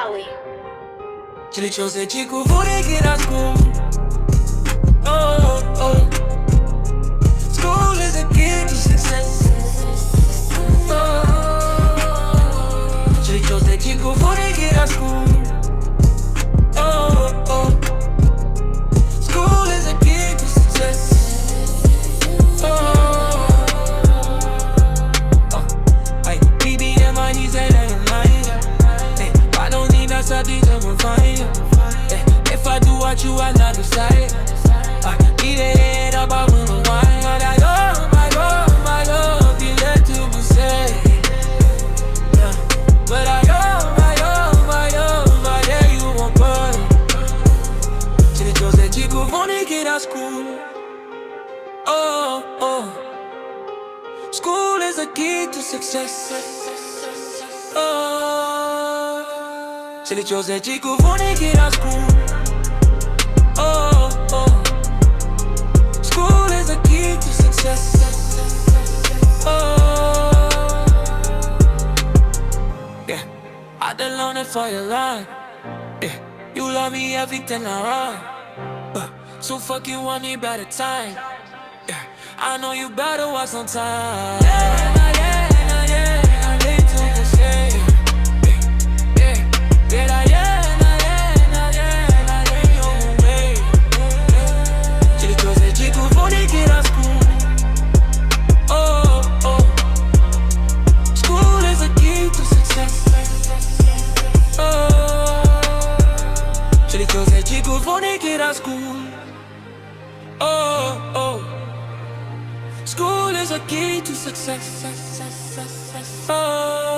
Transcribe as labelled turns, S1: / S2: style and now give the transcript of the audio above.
S1: Malawi.
S2: Kilichose chikuvunikira school. Oh, oh. School is a key to success. Oh. Kilichose chikuvunikira school. Oh, oh. School is a key to success. Oh. Hey, BB and my knees ain't lying. Hey, I don't need that study to refine you. If I do what you are not decide, I need a head up, I will rewind. But I love, my love, you let to be said. Yeah. But I love, my yeah, you won't burn. Chilichose chikuvunikira school. Oh, oh. School is the key to success. Oh. Chilichose chikuvunikira school. Oh, oh. School is the key to success. Oh. Yeah, I done learned it for your life. Yeah, you love me everything I run. So fuck you want me better time. Yeah, I know you better watch some time. Yeah, I late to the shade. Chikuvunikira school. Oh, oh. School is a key to success. Oh. Chilichose chikuvunikira school. Oh, oh. School is a key to success. Oh.